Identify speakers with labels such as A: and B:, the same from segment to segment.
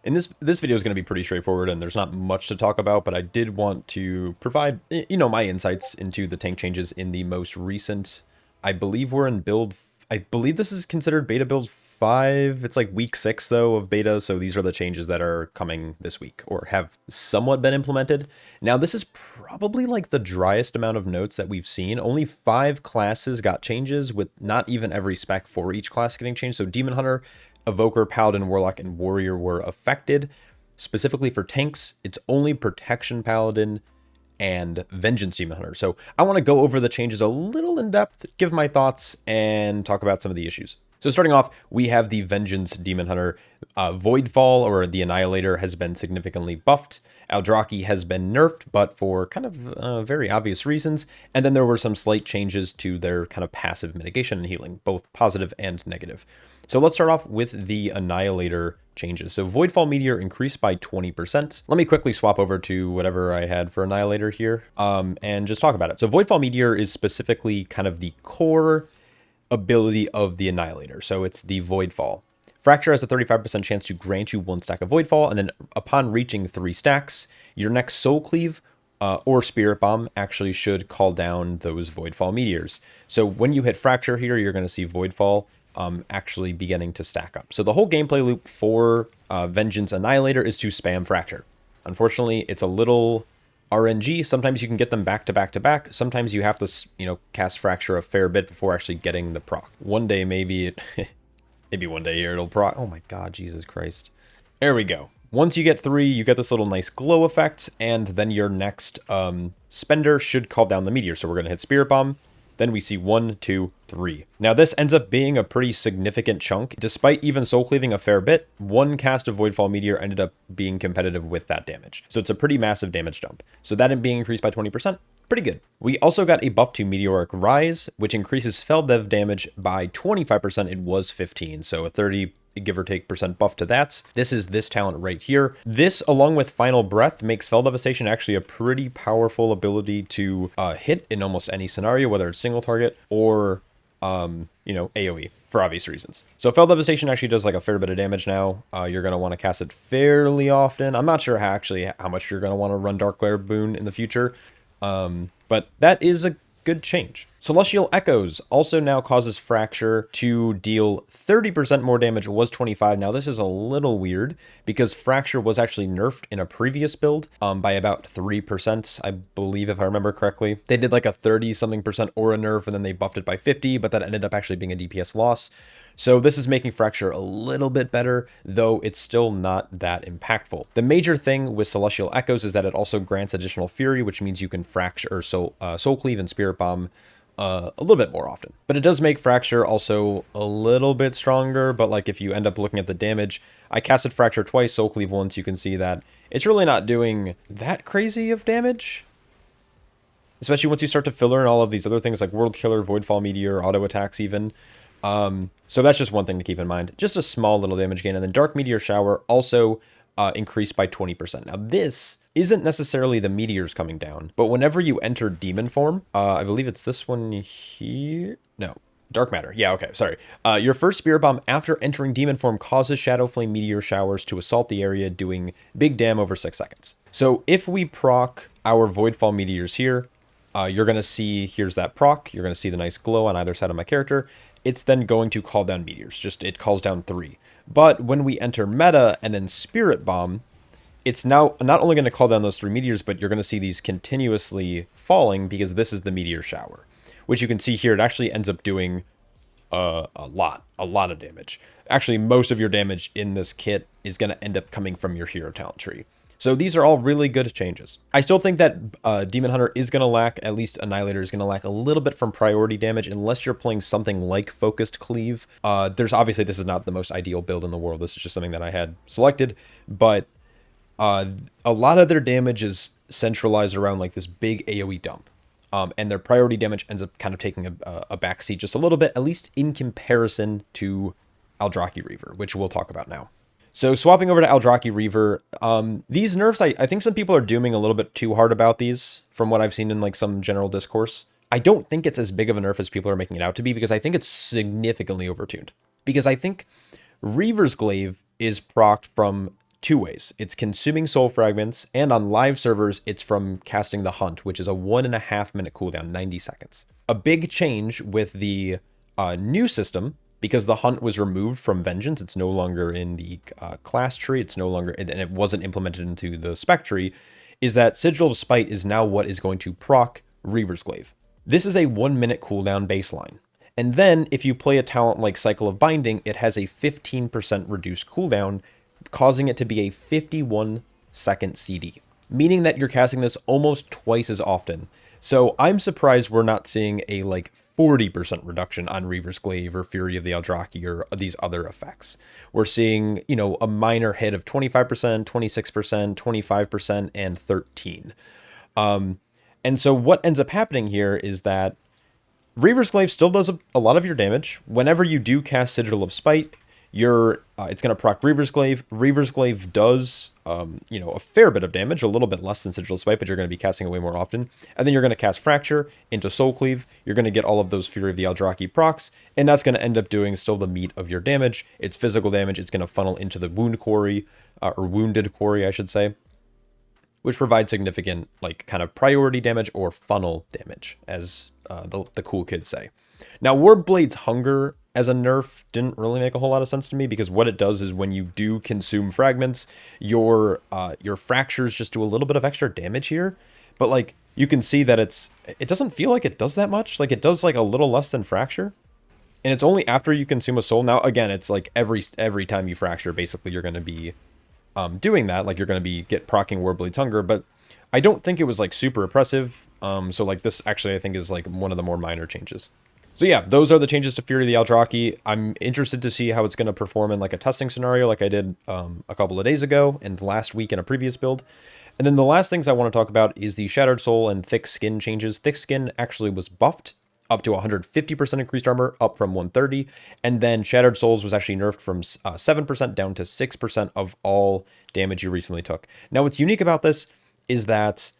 A: And this video is going to be pretty straightforward, and there's not much to talk about, but I did want to provide, my insights into the tank changes in the most recent. I believe we're in build. I believe this is considered beta build 5. It's like week 6 though of beta, so these are the changes that are coming this week or have somewhat been implemented. Now this is probably like the driest amount of notes that we've seen. Only 5 classes got changes, with not even every spec for each class getting changed. So Demon Hunter, Evoker, Paladin, Warlock, and Warrior were affected. Specifically for tanks, it's only Protection Paladin and Vengeance Demon Hunter. So I want to go over the changes a little in depth, give my thoughts, and talk about some of the issues. So starting off, we have the Vengeance Demon Hunter. Voidfall, or the Annihilator, has been significantly buffed. Aldrachi has been nerfed, but for kind of very obvious reasons. And then there were some slight changes to their kind of passive mitigation and healing, both positive and negative. So let's start off with the Annihilator changes. So Voidfall Meteor increased by 20%. Let me quickly swap over to whatever I had for Annihilator here, and just talk about it. So Voidfall Meteor is specifically kind of the core ability of the Annihilator. So it's the Voidfall. Fracture has a 35% chance to grant you 1 stack of Voidfall, and then upon reaching 3 stacks, your next Soul Cleave or Spirit Bomb actually should call down those Voidfall Meteors. So when you hit Fracture here, you're going to see Voidfall actually beginning to stack up. So the whole gameplay loop for Vengeance Annihilator is to spam Fracture. Unfortunately, it's a little RNG. Sometimes you can get them back to back to back. Sometimes you have to, cast Fracture a fair bit before actually getting the proc. One day, maybe maybe one day here it'll proc. Oh my God, Jesus Christ. There we go. Once you get 3, you get this little nice glow effect, and then your next spender should call down the meteor. So we're going to hit Spirit Bomb. Then we see 1, 2, 3. Now this ends up being a pretty significant chunk. Despite even soul cleaving a fair bit, 1 cast of Voidfall Meteor ended up being competitive with that damage. So it's a pretty massive damage jump. So that being increased by 20%, pretty good. We also got a buff to Meteoric Rise, which increases Fell Dev damage by 25%. It was 15, so a 30 give or take % buff to that. This is this talent right here. This, along with Final Breath, makes Fell Devastation actually a pretty powerful ability to hit in almost any scenario, whether it's single target or AoE, for obvious reasons. So Fell Devastation actually does like a fair bit of damage now. You're going to want to cast it fairly often. I'm not sure how much you're going to want to run Dark Glare Boon in the future, but that is a good change. Celestial Echoes also now causes Fracture to deal 30% more damage. It was 25. Now this is a little weird because Fracture was actually nerfed in a previous build by about 3%, I believe, if I remember correctly. They did like a 30-something% aura nerf, and then they buffed it by 50, but that ended up actually being a DPS loss. So this is making Fracture a little bit better, though it's still not that impactful. The major thing with Celestial Echoes is that it also grants additional Fury, which means you can Fracture or Soul Cleave and Spirit Bomb a little bit more often. But it does make Fracture also a little bit stronger, but like if you end up looking at the damage, I casted Fracture twice, Soul Cleave once, you can see that it's really not doing that crazy of damage. Especially once you start to filler in all of these other things like World Killer, Voidfall Meteor, auto attacks even. So that's just one thing to keep in mind. Just a small little damage gain. And then Dark Meteor Shower also increased by 20%. Now this isn't necessarily the meteors coming down, but whenever you enter demon form, I believe it's this one here. No, Dark Matter. Yeah, okay, sorry. Your first Spirit Bomb after entering demon form causes Shadow Flame Meteor Showers to assault the area, doing big dam over 6 seconds. So if we proc our Voidfall Meteors here, you're going to see, here's that proc. You're going to see the nice glow on either side of my character. It's then going to call down meteors. Just it calls down 3. But when we enter meta and then Spirit Bomb, it's now not only going to call down those 3 meteors, but you're going to see these continuously falling because this is the meteor shower, which you can see here. It actually ends up doing a lot of damage. Actually, most of your damage in this kit is going to end up coming from your hero talent tree. So these are all really good changes. I still think that Demon Hunter is going to lack, at least Annihilator is going to lack a little bit from priority damage unless you're playing something like Focused Cleave. There's obviously, this is not the most ideal build in the world. This is just something that I had selected, but a lot of their damage is centralized around like this big AoE dump. And their priority damage ends up kind of taking a backseat just a little bit, at least in comparison to Aldrachi Reaver, which we'll talk about now. So swapping over to Aldrachi Reaver, these nerfs, I think some people are dooming a little bit too hard about these from what I've seen in like some general discourse. I don't think it's as big of a nerf as people are making it out to be, because I think it's significantly overtuned. Because I think Reaver's Glaive is procced from two ways. It's consuming soul fragments, and on live servers, it's from casting the Hunt, which is a 1.5 minute cooldown, 90 seconds. A big change with the new system, because the Hunt was removed from Vengeance, it's no longer in the class tree, it's no longer, and it wasn't implemented into the spec tree, is that Sigil of Spite is now what is going to proc Reaver's Glaive. This is a 1 minute cooldown baseline. And then if you play a talent like Cycle of Binding, it has a 15% reduced cooldown, causing it to be a 51-second CD, meaning that you're casting this almost twice as often. So I'm surprised we're not seeing a like 40% reduction on Reaver's Glaive or Fury of the Aldrachi or these other effects. We're seeing, you know, a minor hit of 25%, 26%, 25%, and 13%. And so what ends up happening here is that Reaver's Glaive still does a lot of your damage. Whenever you do cast Sigil of Spite, it's going to proc Reaver's Glaive. Reaver's Glaive does, you know, a fair bit of damage, a little bit less than Sigil of Spite, but you're going to be casting it way more often. And then you're going to cast Fracture into Soul Cleave. You're going to get all of those Fury of the Aldrachi procs, and that's going to end up doing still the meat of your damage. It's physical damage. It's going to funnel into the Wound Quarry, or Wounded Quarry, I should say, which provides significant, like, kind of priority damage or funnel damage, as the cool kids say. Now, Warblade's Hunger as a nerf didn't really make a whole lot of sense to me, because what it does is when you do consume fragments, your fractures just do a little bit of extra damage here. But like, you can see that it doesn't feel like it does that much. Like, it does like a little less than fracture. And it's only after you consume a soul. Now, again, it's like every time you fracture, basically you're going to be doing that. Like, you're going to be procking Warblade's Hunger, but I don't think it was like super oppressive. So like, this actually I think is like one of the more minor changes. So yeah, those are the changes to Fury of the Aldrachi. I'm interested to see how it's going to perform in like a testing scenario like I did a couple of days ago and last week in a previous build. And then the last things I want to talk about is the Shattered Soul and Thick Skin changes. Thick Skin actually was buffed up to 150% increased armor, up from 130. And then Shattered Souls was actually nerfed from 7% down to 6% of all damage you recently took. Now, what's unique about this is that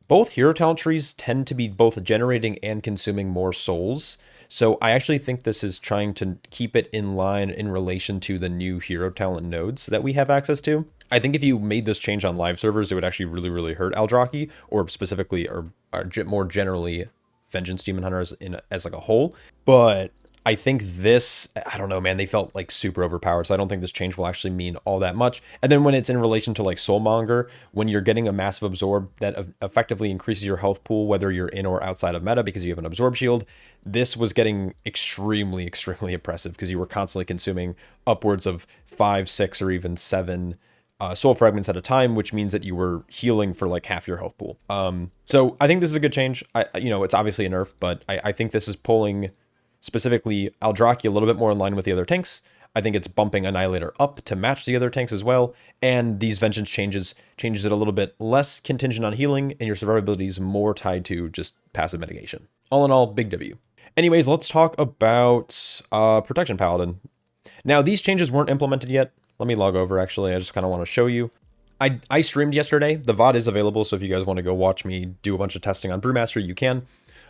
A: both hero talent trees tend to be both generating and consuming more souls. So I actually think this is trying to keep it in line in relation to the new hero talent nodes that we have access to. I think if you made this change on live servers, it would actually really, really hurt Aldrachi, or specifically, or more generally, Vengeance Demon Hunters as like a whole. But I think this, I don't know, man, they felt like super overpowered, so I don't think this change will actually mean all that much. And then when it's in relation to like Soulmonger, when you're getting a massive absorb that effectively increases your health pool, whether you're in or outside of meta because you have an absorb shield, this was getting extremely, extremely oppressive because you were constantly consuming upwards of 5, 6, or even 7 soul fragments at a time, which means that you were healing for like half your health pool. So I think this is a good change. It's obviously a nerf, but I think this is pulling specifically Aldrachi a little bit more in line with the other tanks. I think it's bumping Annihilator up to match the other tanks as well. And these Vengeance changes it a little bit less contingent on healing, and your survivability is more tied to just passive mitigation. All in all, big W. Anyways, let's talk about Protection Paladin. Now, these changes weren't implemented yet. Let me log over, actually. I just kind of want to show you. I streamed yesterday. The VOD is available, so if you guys want to go watch me do a bunch of testing on Brewmaster, you can.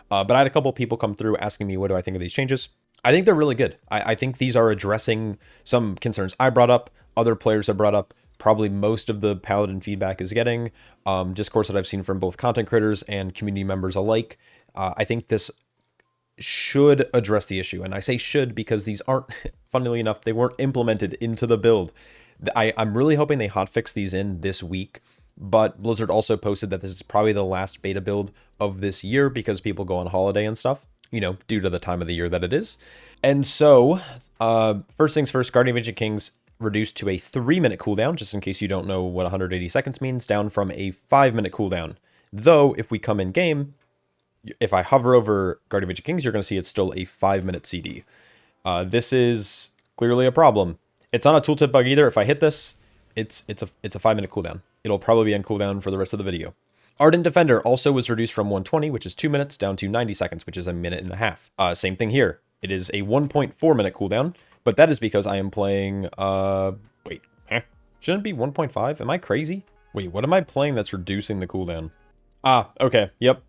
A: But I had a couple people come through asking me, what do I think of these changes? I think they're really good. I think these are addressing some concerns I brought up, other players have brought up, probably most of the Paladin feedback is getting, discourse that I've seen from both content creators and community members alike. I think this should address the issue. And I say should because these aren't, funnily enough, they weren't implemented into the build. I'm really hoping they hotfix these in this week. But Blizzard also posted that this is probably the last beta build of this year because people go on holiday and stuff, due to the time of the year that it is. And so, first things first, Guardian of Ancient Kings reduced to a 3-minute cooldown, just in case you don't know what 180 seconds means, down from a 5-minute cooldown. Though, if we come in game, if I hover over Guardian of Ancient Kings, you're going to see it's still a 5-minute CD. This is clearly a problem. It's not a tooltip bug either. If I hit this, it's a 5-minute cooldown. It'll probably be on cooldown for the rest of the video. Ardent Defender also was reduced from 120, which is 2 minutes, down to 90 seconds, which is a minute and a half. Same thing here. It is a 1.4 minute cooldown, but that is because I am playing, shouldn't it be 1.5? Am I crazy? Wait, what am I playing that's reducing the cooldown? Okay, yep.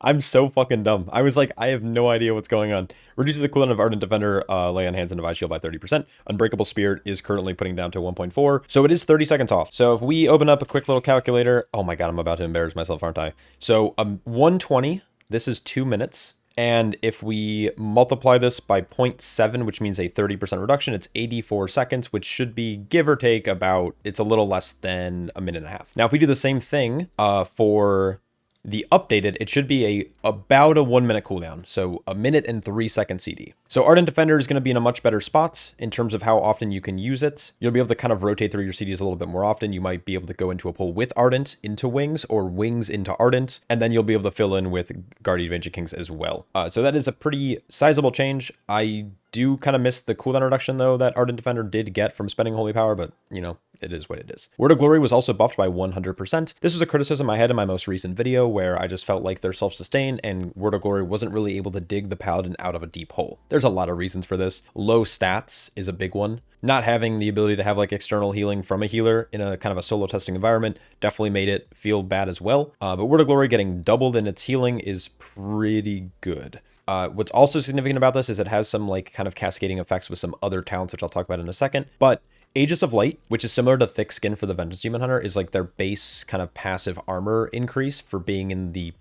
A: I'm so fucking dumb. I was like, I have no idea what's going on. Reduces the cooldown of Ardent Defender, Lay on Hands, and Divine Shield by 30%. Unbreakable Spirit is currently putting down to 1.4, so it is 30 seconds off. So if we open up a quick little calculator, oh my god, I'm about to embarrass myself, aren't I? So 120, this is 2 minutes. And if we multiply this by 0.7, which means a 30% reduction, it's 84 seconds, which should be give or take about, it's a little less than a minute and a half. Now, if we do the same thing for the updated, it should be about a 1 minute cooldown. So a minute and 3 second CD. So Ardent Defender is going to be in a much better spot in terms of how often you can use it. You'll be able to kind of rotate through your CDs a little bit more often. You might be able to go into a pull with Ardent into Wings or Wings into Ardent, and then you'll be able to fill in with Guardian of Ancient Kings as well. So that is a pretty sizable change. I do kind of miss the cooldown reduction though that Ardent Defender did get from spending Holy Power, but you know, it is what it is. Word of Glory was also buffed by 100%. This was a criticism I had in my most recent video where I just felt like they're self-sustained and Word of Glory wasn't really able to dig the Paladin out of a deep hole. There's a lot of reasons for this. Low stats is a big one. Not having the ability to have like external healing from a healer in a kind of a solo testing environment definitely made it feel bad as well. But Word of Glory getting doubled in its healing is pretty good. What's also significant about this is it has some like kind of cascading effects with some other talents, which I'll talk about in a second. But Aegis of Light, which is similar to Thick Skin for the Vengeance Demon Hunter, is like their base kind of passive armor increase for being in the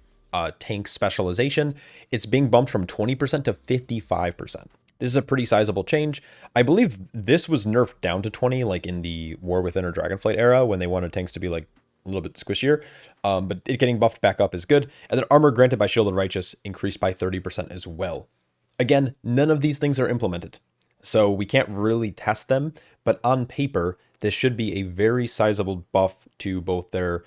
A: tank specialization. It's being bumped from 20% to 55%. This is a pretty sizable change. I believe this was nerfed down to 20, like in the War Within or Dragonflight era when they wanted tanks to be like a little bit squishier, but it getting buffed back up is good. And then armor granted by Shielded Righteous increased by 30% as well. Again, none of these things are implemented, so we can't really test them, but on paper, this should be a very sizable buff to both their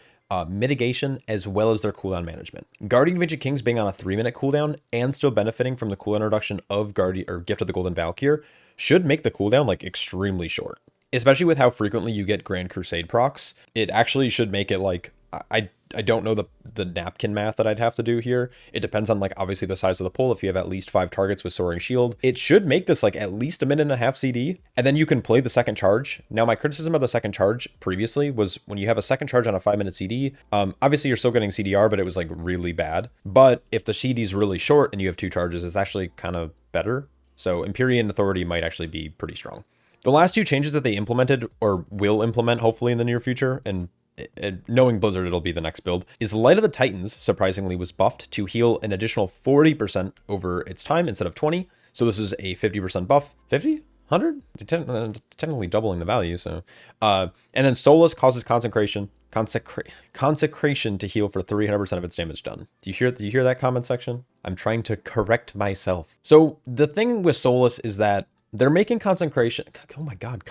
A: mitigation as well as their cooldown management. Guardian of Ancient Kings being on a 3-minute cooldown and still benefiting from the cooldown reduction of Guardian or Gift of the Golden Valkyr should make the cooldown like extremely short. Especially with how frequently you get Grand Crusade procs, it actually should make it like, I don't know the napkin math that I'd have to do here. It depends on like obviously the size of the pull. If you have at least 5 targets with Soaring Shield, it should make this like at least a minute and a half CD, and then you can play the second charge. Now my criticism of the second charge previously was when you have a second charge on a 5-minute CD, obviously you're still getting CDR, but it was like really bad. But if the CD is really short and you have 2 charges, it's actually kind of better. So Empyrean Authority might actually be pretty strong. The last 2 changes that they implemented or will implement hopefully in the near future, and knowing Blizzard it'll be the next build, is Light of the Titans surprisingly was buffed to heal an additional 40% over its time instead of 20. So this is a 50% buff. 50? 100? Technically doubling the value. So and then Solace causes consecration to heal for 300% of its damage done. Do you hear that comment section? I'm trying to correct myself. So the thing with Solace is that they're making consecration. Oh my god,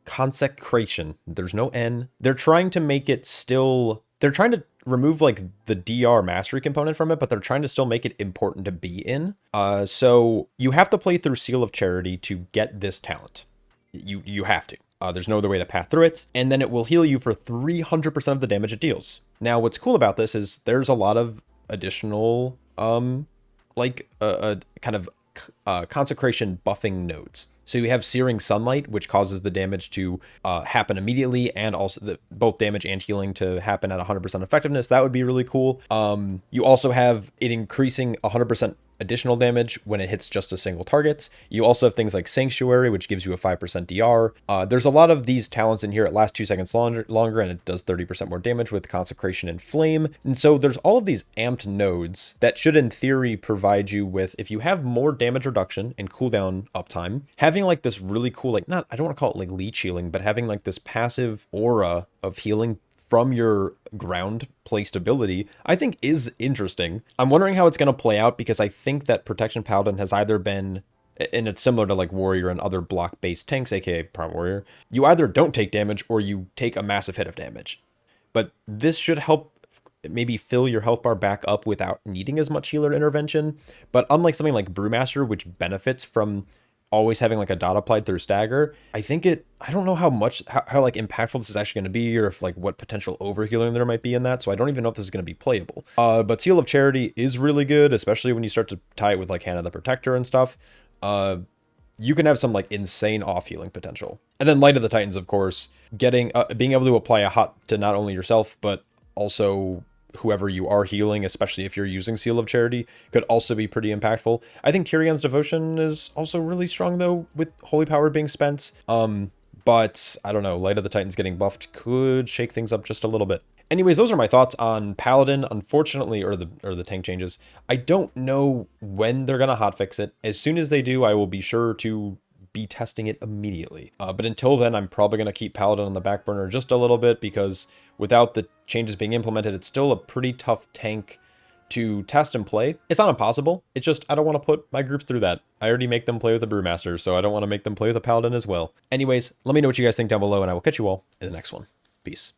A: consecration. There's no N. They're trying to make it still. They're trying to remove like the DR mastery component from it, but they're trying to still make it important to be in. So you have to play through Seal of Charity to get this talent. You have to. There's no other way to path through it, and then it will heal you for 300% of the damage it deals. Now, what's cool about this is there's a lot of additional kind of consecration buffing nodes. So you have Searing Sunlight, which causes the damage to happen immediately, and also both damage and healing to happen at 100% effectiveness. That would be really cool. You also have it increasing 100% additional damage when it hits just a single target. You also have things like Sanctuary, which gives you a 5% DR. There's a lot of these talents in here. It lasts 2 seconds longer, and it does 30% more damage with Consecration and Flame. And so there's all of these amped nodes that should, in theory, provide you with, if you have more damage reduction and cooldown uptime, having like this really cool, like, I don't want to call it like leech healing, but having like this passive aura of healing from your ground placed ability, I think is interesting. I'm wondering how it's going to play out, because I think that Protection Paladin has either been, and it's similar to like Warrior and other block-based tanks, aka Prime Warrior, you either don't take damage or you take a massive hit of damage. But this should help maybe fill your health bar back up without needing as much healer intervention. But unlike something like Brewmaster, which benefits from always having like a dot applied through stagger, I don't know how like impactful this is actually going to be, or if like what potential overhealing there might be in that. So I don't even know if this is going to be playable. But Seal of Charity is really good, especially when you start to tie it with like Hand of the Protector and stuff. You can have some like insane off healing potential. And then Light of the Titans, of course, getting being able to apply a hot to not only yourself, but also whoever you are healing, especially if you're using Seal of Charity, could also be pretty impactful. I think Tyrion's Devotion is also really strong, though, with Holy Power being spent. But I don't know, Light of the Titans getting buffed could shake things up just a little bit. Anyways, those are my thoughts on Paladin. Unfortunately, or the tank changes. I don't know when they're gonna hotfix it. As soon as they do, I will be sure to be testing it immediately. But until then, I'm probably gonna keep Paladin on the back burner just a little bit, because without the changes being implemented, it's still a pretty tough tank to test and play. It's not impossible. It's just I don't want to put my groups through that. I already make them play with a Brewmaster, so I don't want to make them play with a Paladin as well. Anyways, let me know what you guys think down below, and I will catch you all in the next one. Peace.